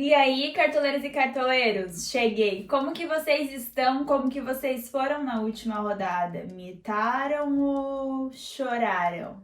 E aí, cartoleiras e cartoleiros, cheguei. Como que vocês estão? Como que vocês foram na última rodada? Mitaram ou choraram?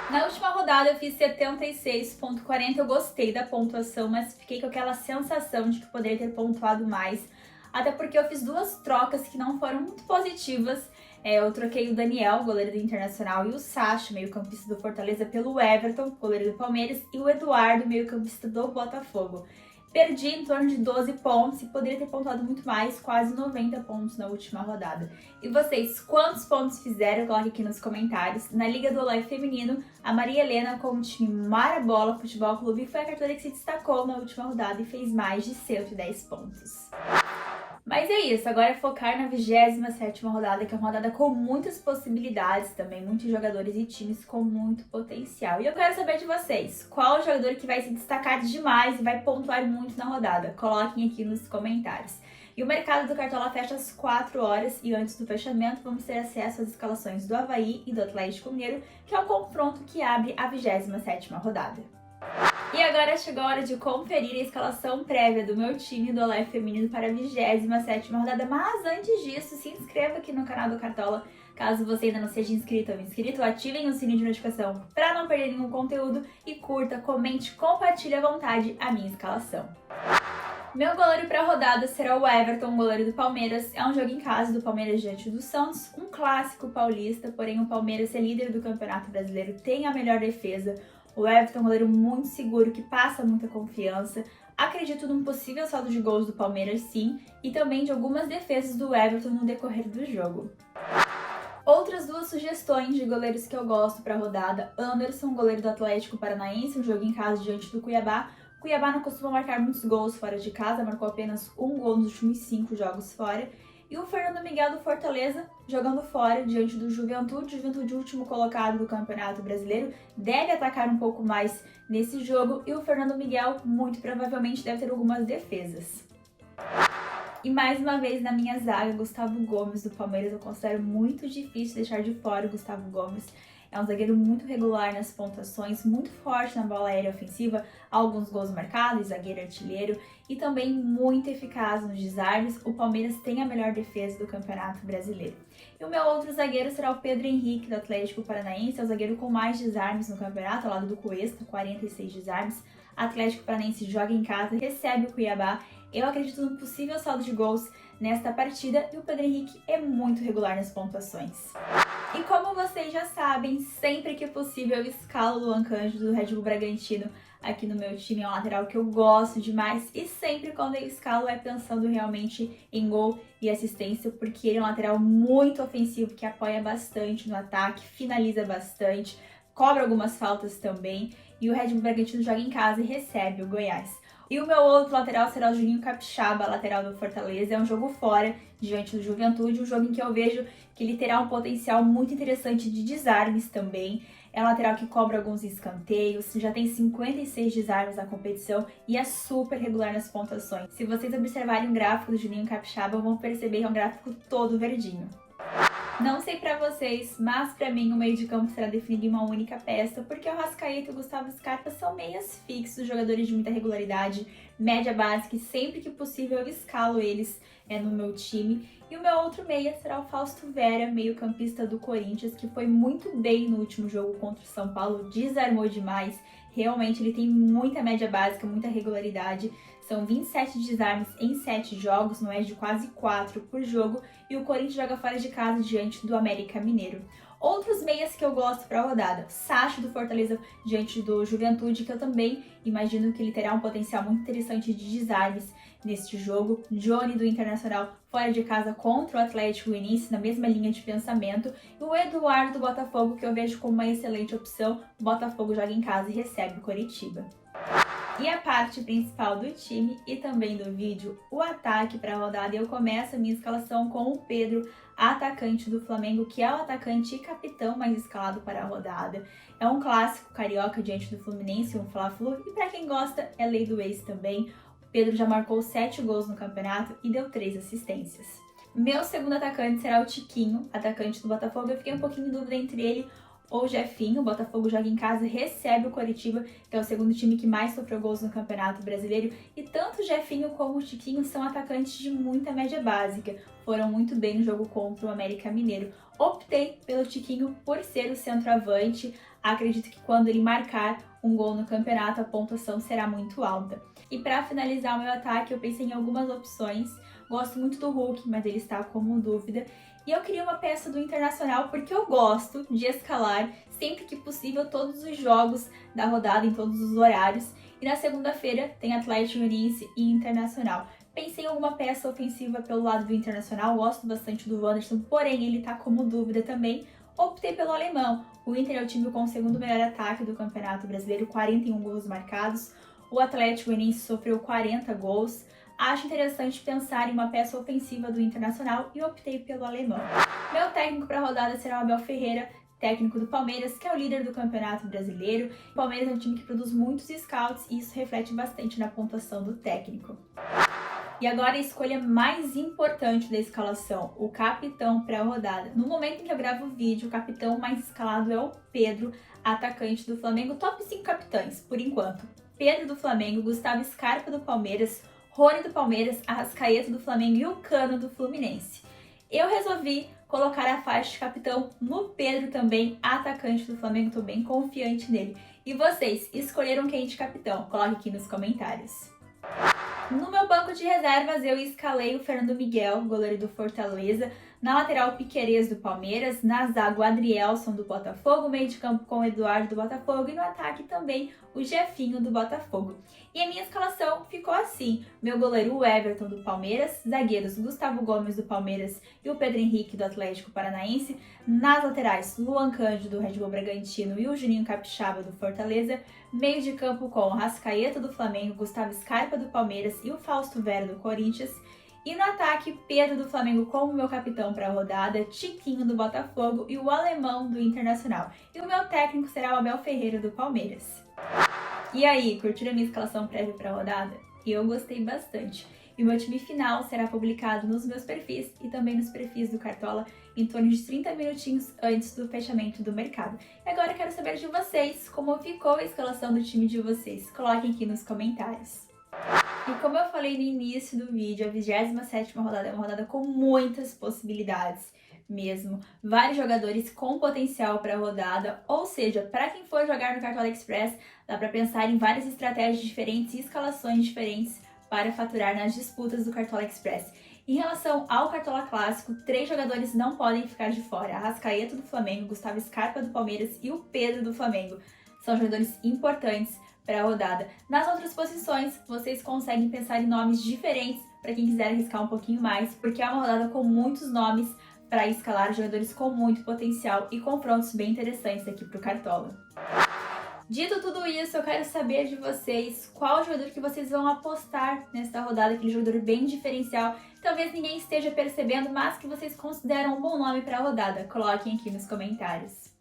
Na última rodada eu fiz 76,40, eu gostei da pontuação, mas fiquei com aquela sensação de que poderia ter pontuado mais, até porque eu fiz duas trocas que não foram muito positivas. Eu troquei o Daniel, goleiro do Internacional, e o Sacha, meio-campista do Fortaleza, pelo Everton, goleiro do Palmeiras, e o Eduardo, meio-campista do Botafogo. Perdi em torno de 12 pontos e poderia ter pontuado muito mais, quase 90 pontos na última rodada. E vocês, quantos pontos fizeram? Coloque aqui nos comentários. Na Liga do Live Feminino, a Maria Helena, com o time Marabola Futebol Clube, foi a cartoleira que se destacou na última rodada e fez mais de 110 pontos. Mas é isso, agora é focar na 27ª rodada, que é uma rodada com muitas possibilidades também, muitos jogadores e times com muito potencial. E eu quero saber de vocês, qual o jogador que vai se destacar demais e vai pontuar muito na rodada? Coloquem aqui nos comentários. E o mercado do Cartola fecha às 4 horas e antes do fechamento vamos ter acesso às escalações do Avaí e do Atlético Mineiro, que é o confronto que abre a 27ª rodada. E agora chegou a hora de conferir a escalação prévia do meu time do Live Feminino para a 27ª rodada. Mas antes disso, se inscreva aqui no canal do Cartola. Caso você ainda não seja inscrito ou inscrito, ativem o sininho de notificação para não perder nenhum conteúdo e curta, comente, compartilhe à vontade a minha escalação. Meu goleiro para a rodada será o Everton, goleiro do Palmeiras. É um jogo em casa do Palmeiras diante do Santos, um clássico paulista, porém o Palmeiras é líder do Campeonato Brasileiro, tem a melhor defesa. O Everton é um goleiro muito seguro, que passa muita confiança. Acredito num possível saldo de gols do Palmeiras, sim, e também de algumas defesas do Everton no decorrer do jogo. Outras duas sugestões de goleiros que eu gosto para a rodada: Anderson, goleiro do Atlético Paranaense, um jogo em casa diante do Cuiabá. Cuiabá não costuma marcar muitos gols fora de casa, marcou apenas um gol nos últimos 5 jogos fora. E o Fernando Miguel do Fortaleza, jogando fora diante do Juventude. Juventude, último colocado do Campeonato Brasileiro, deve atacar um pouco mais nesse jogo. E o Fernando Miguel, muito provavelmente, deve ter algumas defesas. E mais uma vez na minha zaga, Gustavo Gomes do Palmeiras. Eu considero muito difícil deixar de fora o Gustavo Gomes. É um zagueiro muito regular nas pontuações, muito forte na bola aérea ofensiva, alguns gols marcados, zagueiro artilheiro e também muito eficaz nos desarmes. O Palmeiras tem a melhor defesa do Campeonato Brasileiro. E o meu outro zagueiro será o Pedro Henrique, do Atlético Paranaense, é o zagueiro com mais desarmes no campeonato, ao lado do Cuesta, 46 desarmes. Atlético Paranaense joga em casa, recebe o Cuiabá. Eu acredito no possível saldo de gols nesta partida e o Pedro Henrique é muito regular nas pontuações. E como vocês já sabem, sempre que possível eu escalo o Luan Cândido do Red Bull Bragantino aqui no meu time. É um lateral que eu gosto demais e sempre quando eu escalo é pensando realmente em gol e assistência, porque ele é um lateral muito ofensivo, que apoia bastante no ataque, finaliza bastante, cobra algumas faltas também, e o Red Bull Bragantino joga em casa e recebe o Goiás. E o meu outro lateral será o Juninho Capixaba, lateral do Fortaleza. É um jogo fora, diante do Juventude, um jogo em que eu vejo que ele terá um potencial muito interessante de desarmes também. É um lateral que cobra alguns escanteios, já tem 56 desarmes na competição e é super regular nas pontuações. Se vocês observarem o gráfico do Juninho Capixaba, vão perceber que é um gráfico todo verdinho. Não sei pra vocês, mas pra mim o meio de campo será definido em uma única peça, porque o Arrascaeta e o Gustavo Scarpa são meias fixos, jogadores de muita regularidade, média básica, e sempre que possível eu escalo eles no meu time. E o meu outro meia será o Fausto Vera, meio-campista do Corinthians, que foi muito bem no último jogo contra o São Paulo, desarmou demais. Realmente ele tem muita média básica, muita regularidade. São 27 desarmes em 7 jogos, não é de quase 4 por jogo, e o Corinthians joga fora de casa diante do América Mineiro. Outros meias que eu gosto para a rodada: Sacha do Fortaleza diante do Juventude, que eu também imagino que ele terá um potencial muito interessante de desarmes neste jogo. Johnny do Internacional fora de casa contra o Atlético Goianiense, na mesma linha de pensamento. E o Eduardo do Botafogo, que eu vejo como uma excelente opção. O Botafogo joga em casa e recebe o Coritiba. E a parte principal do time e também do vídeo, o ataque para a rodada. Eu começo a minha escalação com o Pedro, atacante do Flamengo, que é o atacante e capitão mais escalado para a rodada. É um clássico carioca diante do Fluminense, um Fla-Flu, e para quem gosta é lei do ex também. O Pedro já marcou 7 gols no campeonato e deu 3 assistências. Meu segundo atacante será o Tiquinho, atacante do Botafogo. Eu fiquei um pouquinho em dúvida entre ele ou Jefinho. O Botafogo joga em casa e recebe o Coritiba, que é o segundo time que mais sofreu gols no Campeonato Brasileiro. E tanto o Jefinho como o Tiquinho são atacantes de muita média básica. Foram muito bem no jogo contra o América Mineiro. Optei pelo Tiquinho por ser o centroavante. Acredito que quando ele marcar um gol no campeonato, a pontuação será muito alta. E para finalizar o meu ataque, eu pensei em algumas opções. Gosto muito do Hulk, mas ele está como dúvida. E eu queria uma peça do Internacional porque eu gosto de escalar sempre que possível todos os jogos da rodada em todos os horários. E na segunda-feira tem Atlético Goianiense e Internacional. Pensei em alguma peça ofensiva pelo lado do Internacional, gosto bastante do Wanderson, porém ele tá como dúvida também. Optei pelo alemão. O Inter é o time com o segundo melhor ataque do Campeonato Brasileiro, 41 gols marcados. O Atlético Goianiense sofreu 40 gols. Acho interessante pensar em uma peça ofensiva do Internacional e optei pelo alemão. Meu técnico para a rodada será o Abel Ferreira, técnico do Palmeiras, que é o líder do Campeonato Brasileiro. O Palmeiras é um time que produz muitos scouts e isso reflete bastante na pontuação do técnico. E agora a escolha mais importante da escalação, o capitão para a rodada. No momento em que eu gravo o vídeo, o capitão mais escalado é o Pedro, atacante do Flamengo, top 5 capitães, por enquanto. Pedro do Flamengo, Gustavo Scarpa do Palmeiras, Rony do Palmeiras, Arrascaeta do Flamengo e o Cano do Fluminense. Eu resolvi colocar a faixa de capitão no Pedro também, atacante do Flamengo, tô bem confiante nele. E vocês, escolheram quem de capitão? Coloque aqui nos comentários. No meu banco de reservas, eu escalei o Fernando Miguel, goleiro do Fortaleza, na lateral Piquerez do Palmeiras, na zaga o Adrielson do Botafogo, meio de campo com o Eduardo do Botafogo e no ataque também o Jefinho do Botafogo. E a minha escalação ficou assim: meu goleiro o Everton do Palmeiras, zagueiros Gustavo Gomes do Palmeiras e o Pedro Henrique do Atlético Paranaense, nas laterais Luan Cândido do Red Bull Bragantino e o Juninho Capixaba do Fortaleza, meio de campo com o Arrascaeta do Flamengo, Gustavo Scarpa do Palmeiras e o Fausto Vera do Corinthians. E no ataque, Pedro do Flamengo como meu capitão para a rodada, Tiquinho do Botafogo e o alemão do Internacional. E o meu técnico será o Abel Ferreira do Palmeiras. E aí, curtiram a minha escalação prévia para a rodada? Eu gostei bastante. E o meu time final será publicado nos meus perfis e também nos perfis do Cartola em torno de 30 minutinhos antes do fechamento do mercado. E agora eu quero saber de vocês, como ficou a escalação do time de vocês. Coloquem aqui nos comentários. E como eu falei no início do vídeo, a 27ª rodada é uma rodada com muitas possibilidades mesmo. Vários jogadores com potencial para a rodada, ou seja, para quem for jogar no Cartola Express, dá para pensar em várias estratégias diferentes e escalações diferentes para faturar nas disputas do Cartola Express. Em relação ao Cartola Clássico, 3 jogadores não podem ficar de fora: Arrascaeta do Flamengo, Gustavo Scarpa do Palmeiras e o Pedro do Flamengo. São jogadores importantes para a rodada. Nas outras posições, vocês conseguem pensar em nomes diferentes para quem quiser arriscar um pouquinho mais, porque é uma rodada com muitos nomes para escalar, jogadores com muito potencial e confrontos bem interessantes aqui para o Cartola. Dito tudo isso, eu quero saber de vocês qual jogador que vocês vão apostar nesta rodada, aquele jogador bem diferencial, talvez ninguém esteja percebendo, mas que vocês consideram um bom nome para a rodada. Coloquem aqui nos comentários.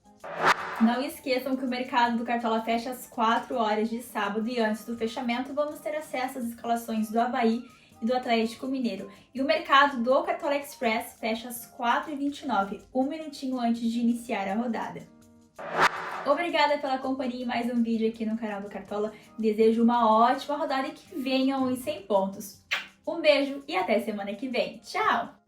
Não esqueçam que o mercado do Cartola fecha às 4 horas de sábado e antes do fechamento vamos ter acesso às escalações do Avaí e do Atlético Mineiro. E o mercado do Cartola Express fecha às 4h29, um minutinho antes de iniciar a rodada. Obrigada pela companhia em mais um vídeo aqui no canal do Cartola. Desejo uma ótima rodada e que venham os 100 pontos. Um beijo e até semana que vem. Tchau!